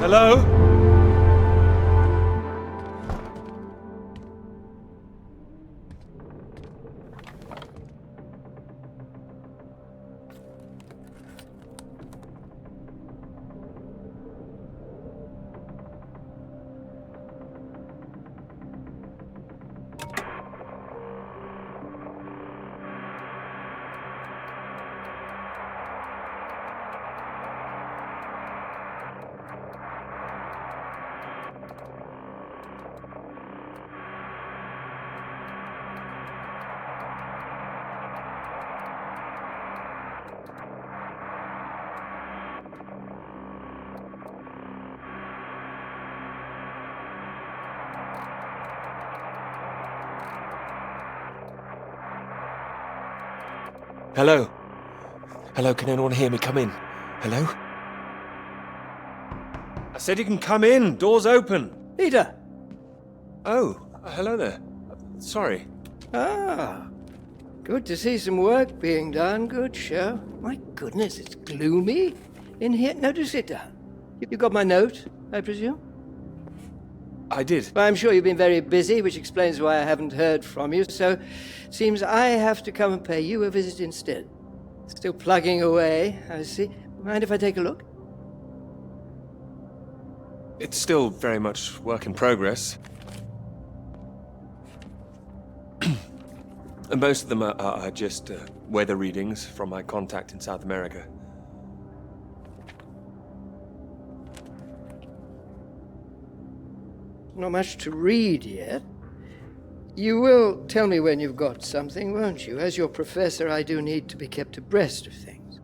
Hello? Hello? Hello, can anyone hear me? Come in. Hello? I said you can come in. Door's open. Peter! Oh, hello there. Sorry. Ah, good to see some work being done. Good show. My goodness, it's gloomy in here. No, do sit down. You got my note, I presume? I did. Well, I'm sure you've been very busy, which explains why I haven't heard from you. So, seems I have to come and pay you a visit instead. Still plugging away, I see. Mind if I take a look? It's still very much work in progress. And most of them are just weather readings from my contact in South America. Not much to read yet. You will tell me when you've got something, won't you? As your professor, I do need to be kept abreast of things.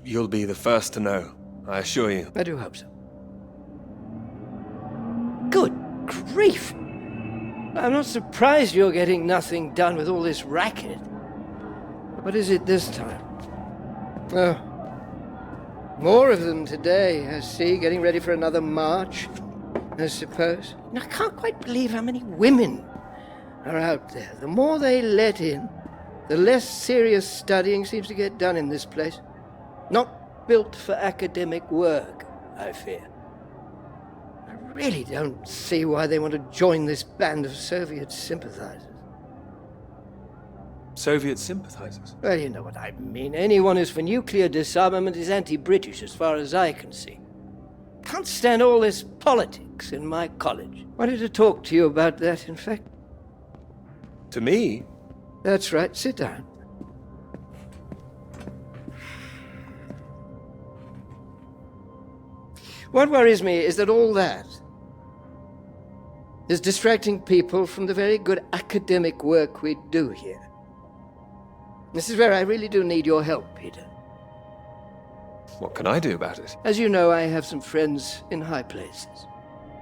You'll be the first to know, I assure you. I do hope so. Good grief! I'm not surprised you're getting nothing done with all this racket. What is it this time? Oh, more of them today, I see, getting ready for another march, I suppose. And I can't quite believe how many women are out there. The more they let in, the less serious studying seems to get done in this place. Not built for academic work, I fear. I really don't see why they want to join this band of Soviet sympathizers. Soviet sympathizers? Well, you know what I mean. Anyone who's for nuclear disarmament is anti-British, as far as I can see. Can't stand all this politics in my college. Wanted to talk to you about that, in fact. To me? That's right. Sit down. What worries me is that all that is distracting people from the very good academic work we do here. This is where I really do need your help, Peter. What can I do about it? As you know, I have some friends in high places.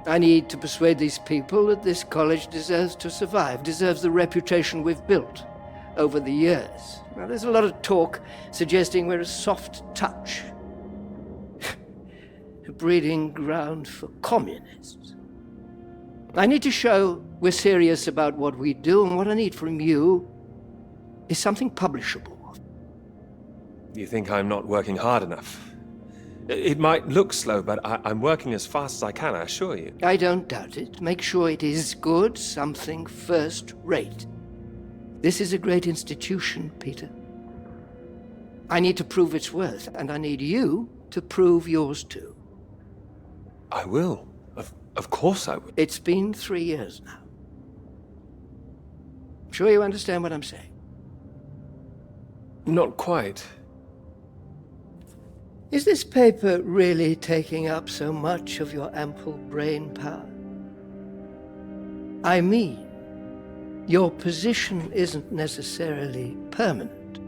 I need to persuade these people that this college deserves to survive, deserves the reputation we've built over the years. Now, there's a lot of talk suggesting we're a soft touch, a breeding ground for communists. I need to show we're serious about what we do, and what I need from you is something publishable. You think I'm not working hard enough? It might look slow, but I'm working as fast as I can, I assure you. I don't doubt it. Make sure it is good, something first-rate. This is a great institution, Peter. I need to prove its worth, and I need you to prove yours too. I will. Of course I will. It's been 3 years now. I'm sure you understand what I'm saying. Not quite. Is this paper really taking up so much of your ample brain power? I mean, your position isn't necessarily permanent.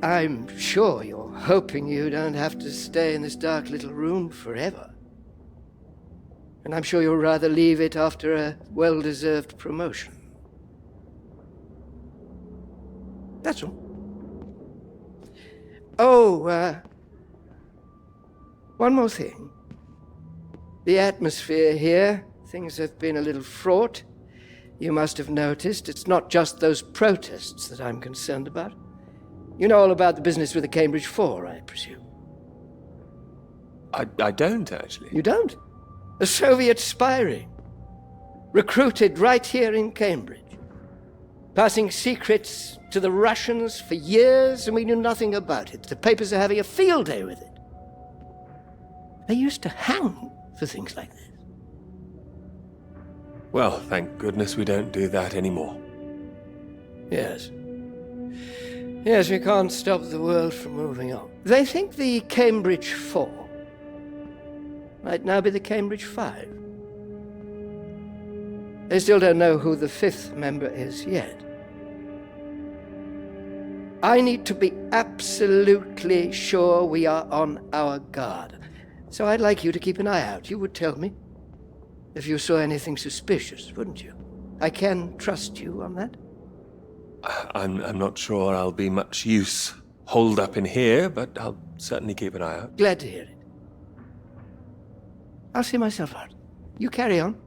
I'm sure you're hoping you don't have to stay in this dark little room forever. And I'm sure you'll rather leave it after a well-deserved promotion. That's all. Oh, one more thing. The atmosphere here, things have been a little fraught. You must have noticed it's not just those protests that I'm concerned about. You know all about the business with the Cambridge Four, I presume? I don't, actually. You don't? A Soviet spy ring. Recruited right here in Cambridge. Passing secrets to the Russians for years, and we knew nothing about it. The papers are having a field day with it. They used to hang for things like this. Well, thank goodness we don't do that anymore. Yes. Yes, we can't stop the world from moving on. They think the Cambridge Four might now be the Cambridge Five. They still don't know who the fifth member is yet. I need to be absolutely sure we are on our guard. So I'd like you to keep an eye out. You would tell me if you saw anything suspicious, wouldn't you? I can trust you on that? I'm not sure I'll be much use holed up in here, but I'll certainly keep an eye out. Glad to hear it. I'll see myself out. You carry on.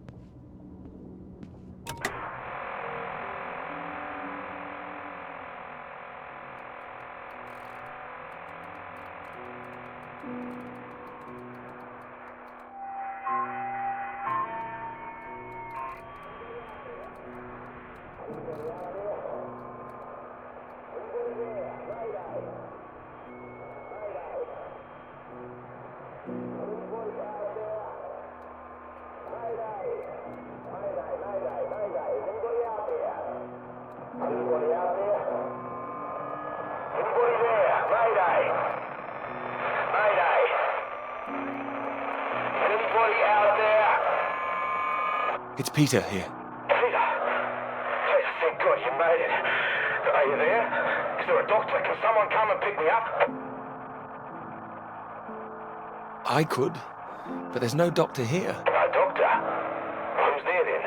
It's Peter here. Peter, thank God you made it. Are you there? Is there a doctor? Can someone come and pick me up? I could, but there's no doctor here. No doctor? Who's there then?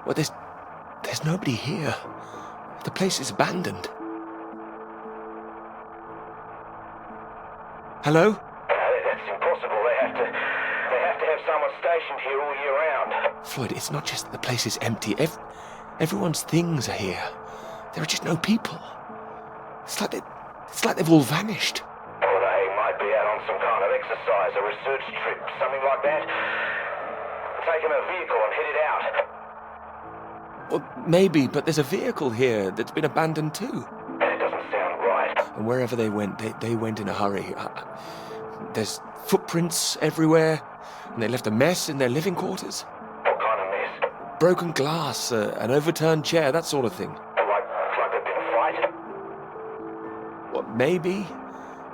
Well, there's nobody here. The place is abandoned. Hello? That's impossible. They have to have someone stationed here all year round. Floyd, it's not just that the place is empty. Everyone's things are here. There are just no people. It's like they've all vanished. Or they might be out on some kind of exercise, a research trip, something like that. Taking a vehicle and headed out. Well, maybe, but there's a vehicle here that's been abandoned too. That doesn't sound right. And wherever they went, they went in a hurry. There's footprints everywhere, and they left a mess in their living quarters. What kind of mess? Broken glass, an overturned chair, that sort of thing. Like there'd been a fight? Well, maybe,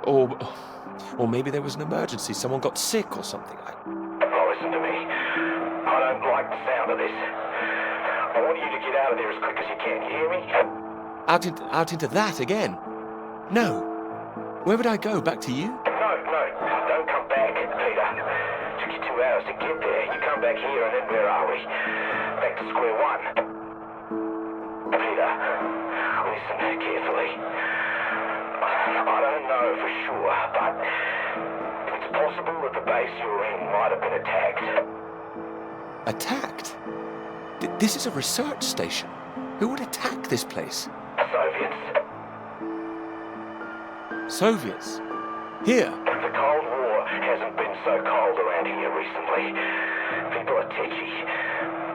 or maybe there was an emergency. Someone got sick or something. Oh, listen to me. I don't like the sound of this. I want you to get out of there as quick as you can. You hear me? Out into that again? No. Where would I go? Back to you? No, don't come back, Peter. Took you 2 hours to get there. You come back here and then where are we? Back to square one. Peter, listen carefully. I don't know for sure, but it's possible that the base you're in might have been attacked. Attacked? This is a research station. Who would attack this place? Soviets. Soviets? Here? The Cold War hasn't been so cold around here recently. People are tetchy.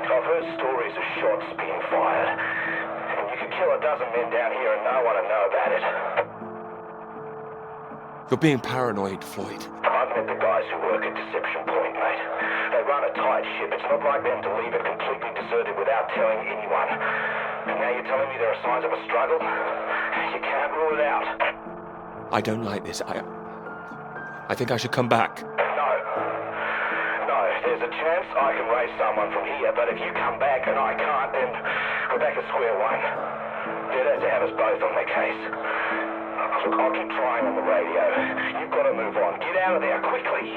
I've heard stories of shots being fired. And you could kill a dozen men down here and no one would know about it. You're being paranoid, Floyd. I've met the guys who work at Deception Point, mate. They run a tight ship. It's not like them to leave it completely deserted without telling anyone. And now you're telling me there are signs of a struggle? You can't rule it out. I don't like this. I think I should come back. No, there's a chance I can raise someone from here, but if you come back and I can't, then we're back at square one. Better to have us both on the case. Look, I'll keep trying on the radio. You've got to move on. Get out of there, quickly.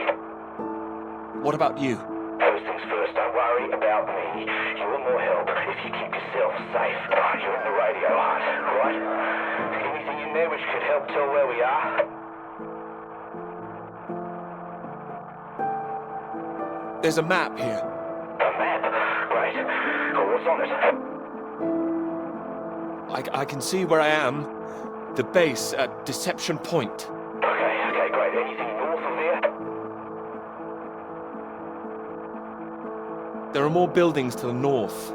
What about you? First things first, don't worry about me. You're more help if you keep yourself safe. You're in the radio hut, right? Anything in there which could help tell where we are? There's a map here. A map? Great. What's on it? I can see where I am. The base at Deception Point. Okay, great. Anything north of there? There are more buildings to the north.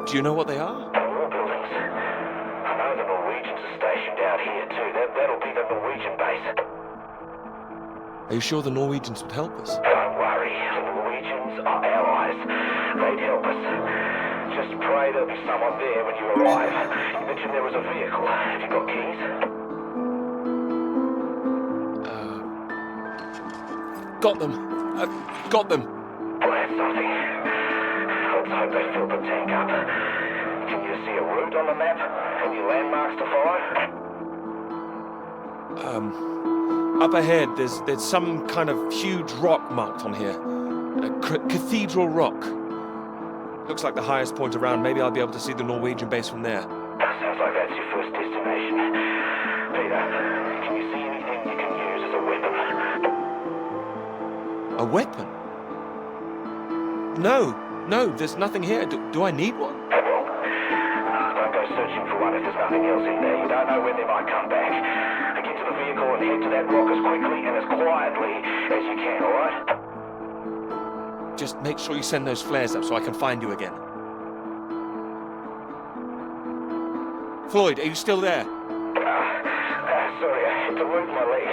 Do you know what they are? More buildings. I know the Norwegians are stationed out here too. That'll be the Norwegian base. Are you sure the Norwegians would help us? Don't worry, the Norwegians are allies. They'd help us. Just pray there'll be someone there when you arrive. You mentioned there was a vehicle. Have you got keys? Got them. Got them. Well, that's something. Let's hope they filled the tank up. Can you see a route on the map? Any landmarks to follow? Up ahead, there's some kind of huge rock marked on here. A cathedral rock. Looks like the highest point around. Maybe I'll be able to see the Norwegian base from there. Sounds like that's your first destination. Peter, can you see anything you can use as a weapon? A weapon? No, there's nothing here. Do I need one? Well, don't go searching for one if there's nothing else in there. You don't know when they might come back. Get to the vehicle and head to that rock as quickly and as quietly as you can, alright? Just make sure you send those flares up so I can find you again. Floyd, are you still there? Sorry, I had to move my leg.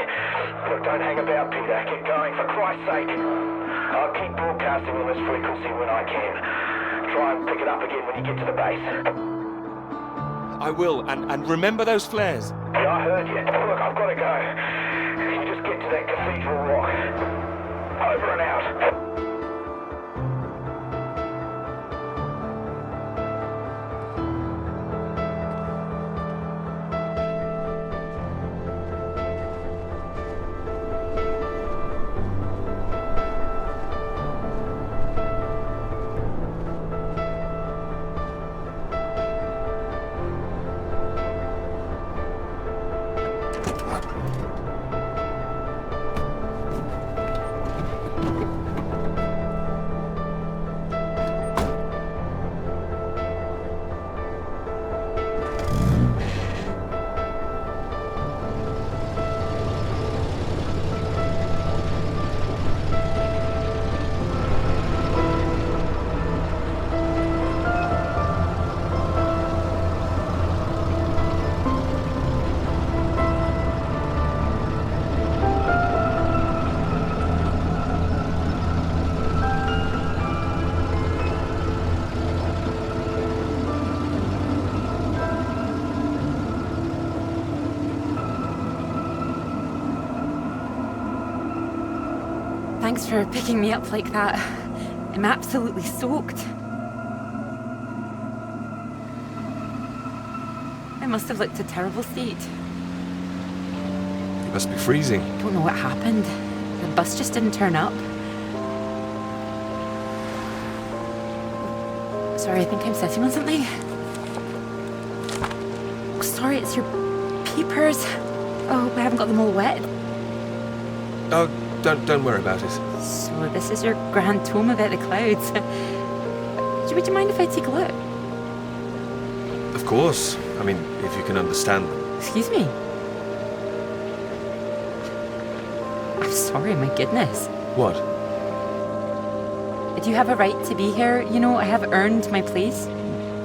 Look, don't hang about, Peter. Get going, for Christ's sake. I'll keep broadcasting on this frequency when I can. Try and pick it up again when you get to the base. I will, and remember those flares. Yeah, I heard you. Look, I've got to go. You just get to that cathedral rock. Over and out. Thanks for picking me up like that. I'm absolutely soaked. I must have looked a terrible state. You must be freezing. I don't know what happened. The bus just didn't turn up. Sorry, I think I'm sitting on something. Oh, sorry, it's your papers. Oh, I haven't got them all wet. Oh, don't worry about it. So this is your grand tome about the clouds. Would you mind if I take a look? Of course. I mean, if you can understand them. Excuse me? I'm sorry, my goodness. What? Do you have a right to be here? You know, I have earned my place.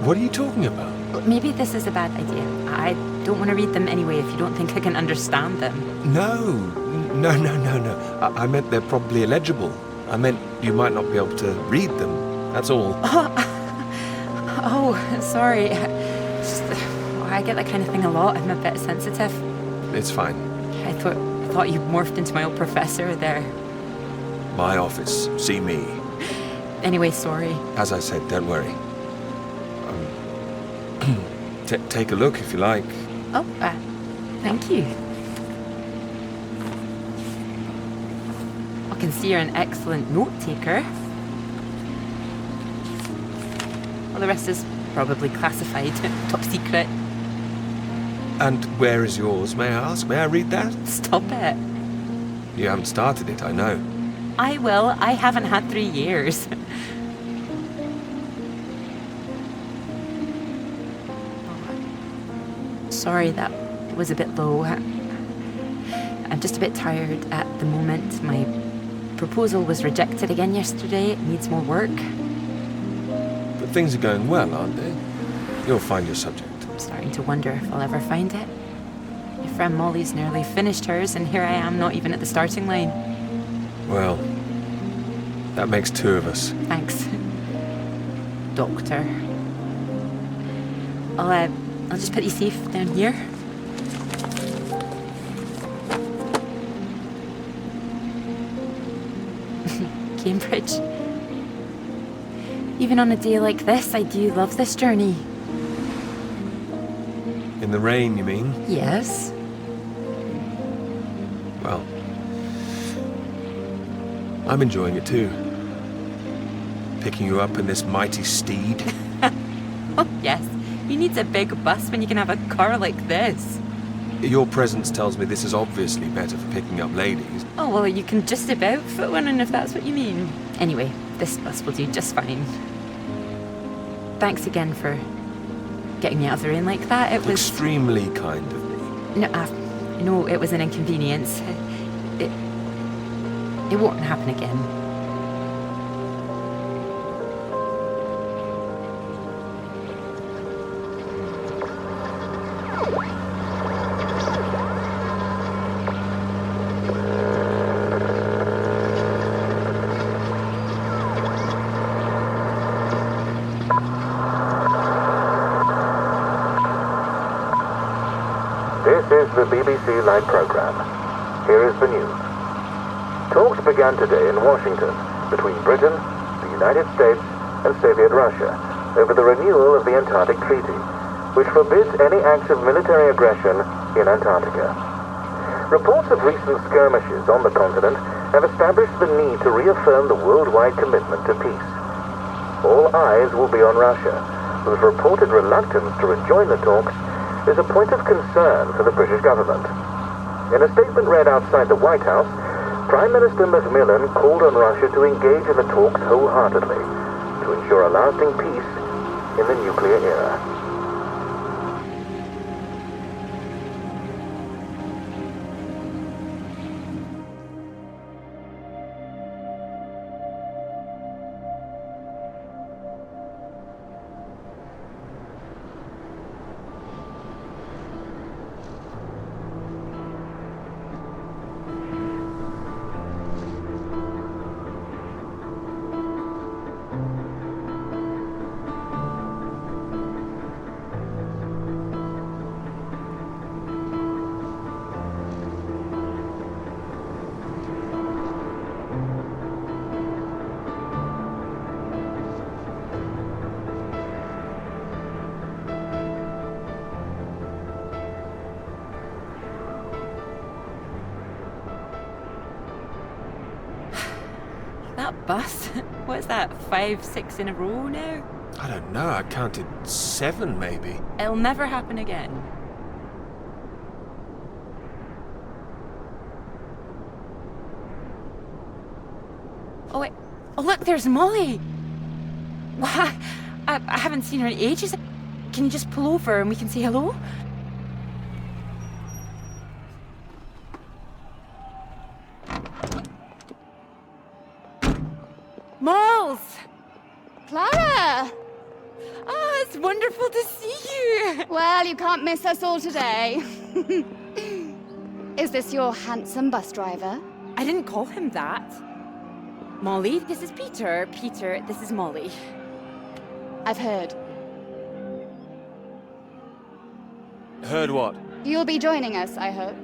What are you talking about? Maybe this is a bad idea. I don't want to read them anyway if you don't think I can understand them. No. I meant they're probably illegible. I meant you might not be able to read them. That's all. Oh, sorry. I get that kind of thing a lot. I'm a bit sensitive. It's fine. I thought you morphed into my old professor there. My office. See me. Anyway, sorry. As I said, don't worry. Take a look if you like. Oh, thank you. I can see you're an excellent note-taker. Well, the rest is probably classified, top secret. And where is yours, may I ask? May I read that? Stop it. You haven't started it, I know. I will. I haven't had 3 years. sorry that was a bit low. I'm just a bit tired at the moment. My proposal was rejected again yesterday. It needs more work. But things are going well, aren't they? You'll find your subject. I'm starting to wonder if I'll ever find it. My friend Molly's nearly finished hers, and here I am, not even at the starting line. Well, that makes two of us. Thanks, Doctor. I'll just put you safe down here. Cambridge. Even on a day like this, I do love this journey. In the rain, you mean? Yes. Well, I'm enjoying it too. Picking you up in this mighty steed. Oh, yes. Who needs a big bus when you can have a car like this? Your presence tells me this is obviously better for picking up ladies. Oh, well, you can just about fit one in if that's what you mean. Anyway, this bus will do just fine. Thanks again for getting me out of the rain like that. It was extremely kind of me. No, it was an inconvenience. It won't happen again. This is the BBC Live programme. Here is the news. Talks began today in Washington between Britain, the United States, and Soviet Russia over the renewal of the Antarctic Treaty, which forbids any acts of military aggression in Antarctica. Reports of recent skirmishes on the continent have established the need to reaffirm the worldwide commitment to peace. All eyes will be on Russia, whose reported reluctance to rejoin the talks is a point of concern for the British government. In a statement read outside the White House, Prime Minister Macmillan called on Russia to engage in the talks wholeheartedly to ensure a lasting peace in the nuclear era. That bus? What's that, 5, 6 in a row now? I don't know, I counted 7 maybe. It'll never happen again. Oh wait, oh look, there's Molly! Wow, I haven't seen her in ages. Can you just pull over and we can say hello? Moles! Clara! Oh, it's wonderful to see you! Well, you can't miss us all today. Is this your handsome bus driver? I didn't call him that. Molly, this is Peter. Peter, this is Molly. I've heard. Heard what? You'll be joining us, I hope.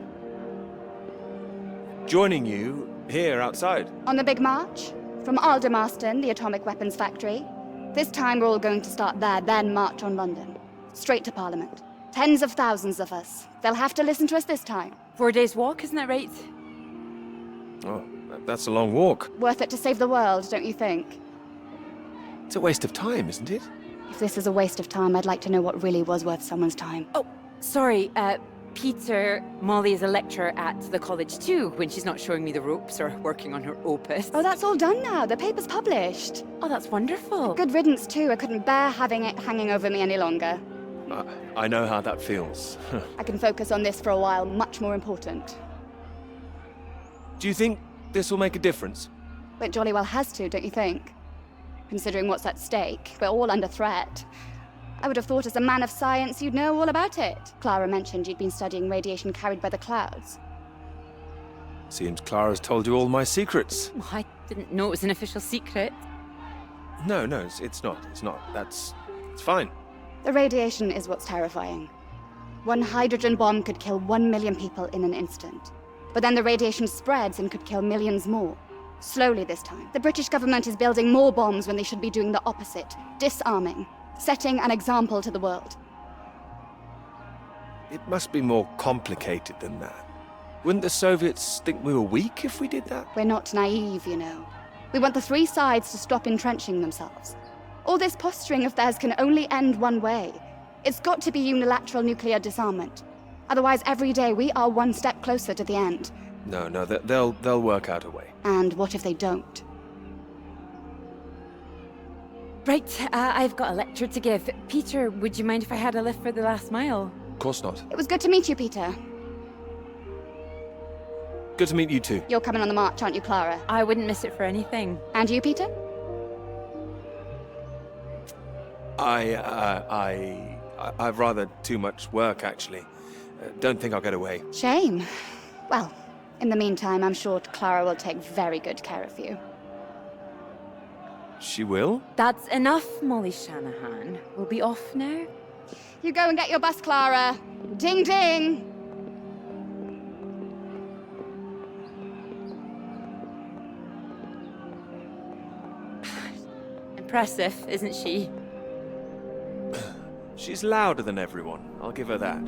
Joining you here outside. On the big march? From Aldermaston, the atomic weapons factory. This time we're all going to start there, then march on London. Straight to Parliament. Tens of thousands of us. They'll have to listen to us this time. 4 days walk, isn't that right? Oh, that's a long walk. Worth it to save the world, don't you think? It's a waste of time, isn't it? If this is a waste of time, I'd like to know what really was worth someone's time. Oh, sorry, Peter, Molly is a lecturer at the college too, when she's not showing me the ropes or working on her opus. Oh, that's all done now. The paper's published. Oh, that's wonderful. Good riddance, too. I couldn't bear having it hanging over me any longer. I know how that feels. I can focus on this for a while, much more important. Do you think this will make a difference? It jolly well has to, don't you think? Considering what's at stake, we're all under threat. I would have thought as a man of science you'd know all about it. Clara mentioned you'd been studying radiation carried by the clouds. Seems Clara's told you all my secrets. Oh, I didn't know it was an official secret. No, it's not. It's fine. The radiation is what's terrifying. One hydrogen bomb could kill 1 million people in an instant. But then the radiation spreads and could kill millions more. Slowly this time. The British government is building more bombs when they should be doing the opposite. Disarming. Setting an example to the world. It must be more complicated than that. Wouldn't the Soviets think we were weak if we did that? We're not naive, you know. We want the three sides to stop entrenching themselves. All this posturing of theirs can only end one way. It's got to be unilateral nuclear disarmament. Otherwise, every day we are one step closer to the end. No, they'll work out a way. And what if they don't? Right, I've got a lecture to give. Peter, would you mind if I had a lift for the last mile? Of course not. It was good to meet you, Peter. Good to meet you too. You're coming on the march, aren't you, Clara? I wouldn't miss it for anything. And you, Peter? I've rather too much work, actually. Don't think I'll get away. Shame. Well, in the meantime, I'm sure Clara will take very good care of you. She will? That's enough, Molly Shanahan. We'll be off now. You go and get your bus, Clara. Ding ding! Impressive, isn't she? She's louder than everyone. I'll give her that.